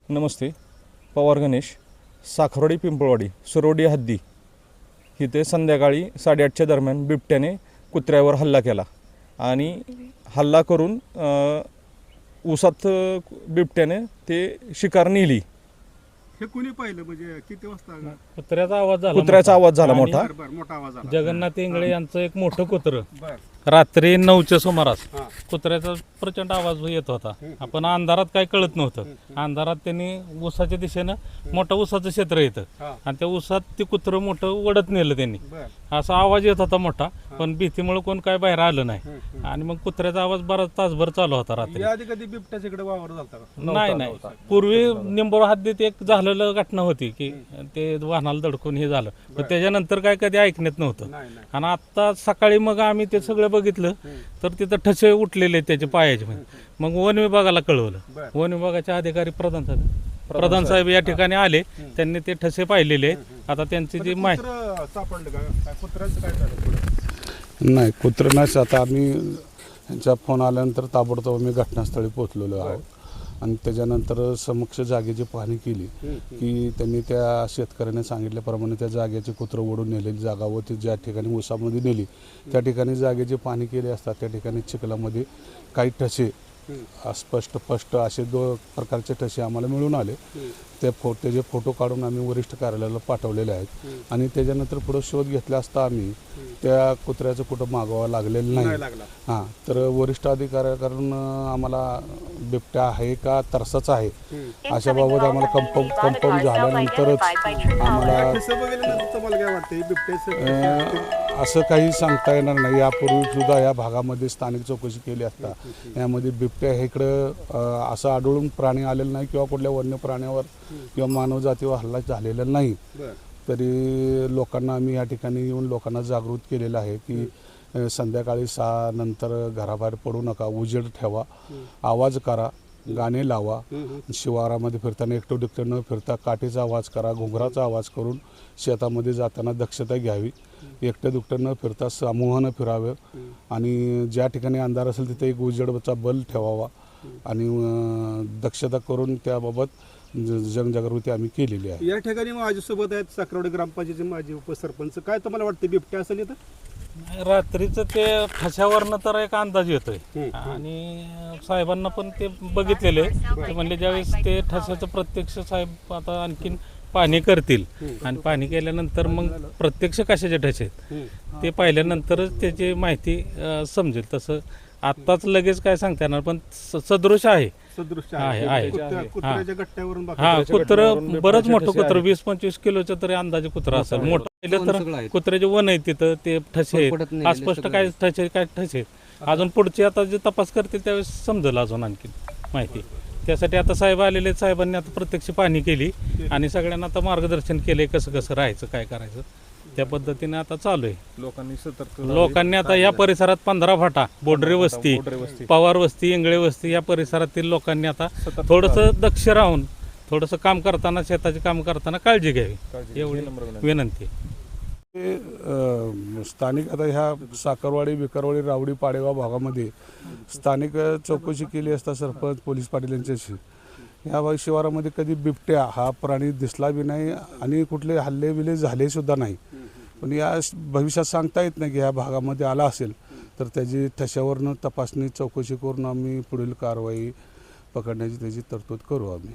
नमस्ते. पवार गणेश, साखरवाडी पिंपळवाडी सुरवडी हद्दी इथे संध्याकाळी 8:30च्या दरम्यान बिबट्याने कुत्र्यावर हल्ला केला आणि हल्ला करून ऊसात बिबट्याने ते शिकार नेली. हे कुणी पाहिलं म्हणजे किती वाजता? कुत्र्याचा आवाज झाला मोठा. मोठा आवाज आला. जगन्नाथ इंगळे यांचं एक मोठं कुत्र बर रात्री 9च्या सुमारास हा. कुत्र्याचा प्रचंड आवाज येत होता. आपण अंधारात काय कळत नव्हतं. अंधारात त्यांनी ऊसाच्या दिशेनं मोठं ऊसाचं क्षेत्र येतं हा. आणि त्या ऊसात ते कुत्रं मोठं ओढत नेलं त्यांनी. बर असा आवाज येत होता मोठा, पण भीतीमुळे कोण काय बाहेर आलं नाही. आणि मग कुत्र्याचा आवाज बराच तासभर चालू होता रात्री. या आधी कधी बिबट्याच इकडे वावर झालता का? नाही पूर्वी निंबोर हद्दीत एक झालेलं घटना होती की ते वाहनाला धडकून हे झालं, पण त्याच्यानंतर काय कधी ऐकण्यात नव्हतं. नाही नाही. आणि आता सकाळी मग आम्ही ते सगळं बघितलं तर तिथं ठसे उठलेले त्याचे पायाचे. मग वन विभागाला कळवलं. वन विभागाचे अधिकारी प्रधान साहेब या ठिकाणी आले. त्यांनी ते ठसे पाहिलेले आहेत. आता त्यांची जी माहिती कुत्रं सापडलं का? काय कुत्र्याचं काय झालं पुढं? नाही, कुत्रं नाही. आता आम्ही यांचा फोन आल्यानंतर ताबडतोब आम्ही घटनास्थळी पोहोचलेलो आहोत आणि त्याच्यानंतर समक्ष जागेची पाहणी केली की त्यांनी त्या शेतकऱ्याने सांगितल्याप्रमाणे त्या जागेचे कुत्रं ओढून नेलेली जागा व ती ज्या ठिकाणी ऊसामध्ये नेली त्या ठिकाणी पाहणी केली असता त्या ठिकाणी चिखलामध्ये काही ठसे स्पष्ट असे 2 प्रकारचे ठसे आम्हाला मिळून आले. त्याचे फोटो काढून आम्ही वरिष्ठ कार्यालयाला पाठवलेले आहेत आणि त्याच्यानंतर पुढे शोध घेतला असता आम्ही त्या कुत्र्याचं कुठं मागवावं लागलेलं नाही. हां, तर वरिष्ठ अधिकाऱ्याकडून आम्हाला बिबट्या आहे का तरसाचा आहे अशाबाबत आम्हाला कन्फर्म झाल्यानंतरच आम्हाला कसं बघितल्यानंतर तुम्हाला काय वाटतं बिबट्याचं? असं काही सांगता येणार नाही. यापूर्वी सुद्धा या भागामध्ये स्थानिक चौकशी केली असता यामध्ये बिबट्या हे इकडं असं आढळून प्राणी आलेलं नाही किंवा कुठल्या वन्य प्राण्यावर किंवा मानवजातीवर हल्ला झालेला नाही. तरी लोकांना आम्ही या ठिकाणी येऊन लोकांना जागृत केलेलं आहे की संध्याकाळी 6 नंतर घराबाहेर पडू नका, उजेड ठेवा, आवाज करा, गाणे लावा, शिवारामध्ये फिरताना एकटं न फिरता काठीचा आवाज करा, घुंगराचा आवाज करून शेतामध्ये जाताना दक्षता घ्यावी, एकटं न फिरता समूहानं फिरावं आणि ज्या ठिकाणी अंधार असेल तिथे एक उजेडचा बल्ब ठेवावा आणि दक्षता करून त्याबाबत जनजागृती आम्ही केलेली आहे. या ठिकाणी माझ्यासोबत आहेत साखरवाडी ग्रामपंचायतीचे माजी उपसरपंच. काय तुम्हाला वाटतं बिबट्या असेल इथं? रात्रीचं ते ठशावरनं तर एक अंदाज येतोय आणि साहेबांना पण ते बघितलेले ते म्हणले ज्यावेळेस ते ठशाचं प्रत्यक्ष साहेब आता आणखीन पाहणी करतील आणि पाहणी केल्यानंतर मग प्रत्यक्ष कशाचे ठसे आहेत ते पाहिल्यानंतरच त्याची माहिती समजेल. तसं आत्ताच लगेच काय सांगता येणार, पण सदृश आहे. कुत्र्याच्या गट्ट्यावरून हा, कुत्रं बरंच मोठं कुत्रं 20-25 किलोचं तरी अंदाजे कुत्रं असेल. मोठं पाहिलं तर कुत्र्याचे वन आहे तिथं, ते ठसे आहेत अस्पष्ट काय ठसे आहेत. अजून पुढचे आता जे तपास करतील त्यावेळेस समजेल अजून आणखी माहिती. त्यासाठी आता साहेब आलेले, साहेबांनी आता प्रत्यक्ष पाहणी केली आणि सगळ्यांना आता मार्गदर्शन केले कसं राहायचं, काय करायचं त्या पद्धतीने आता चालू आहे. लोकांनी आता या परिसरात 15 फाटा, बोडरे वस्ती, पवार वस्ती, इंगळे वस्ती या परिसरातील लोकांनी आता थोडंसं दक्ष राहून थोडंसं काम करताना, शेताचे काम करताना काळजी घ्यावी एवढी विनंती. स्थानिक आता ह्या साखरवाडी, विकरवाडी, रावडी, पाडेगाव भागामध्ये स्थानिक चौकशी केली असता सरपंच, पोलीस पाटील यांच्याशी या शिवारामध्ये कधी बिबट्या हा प्राणी दिसला बी नाही आणि कुठले हल्ले झाले सुद्धा नाही. पण या भविष्यात सांगता येत नाही की ह्या भागामध्ये आला असेल तर त्याची ठशावरनं तपासणी चौकशी करून आम्ही पुढील कारवाई पकडण्याची त्याची तरतूद करू आम्ही.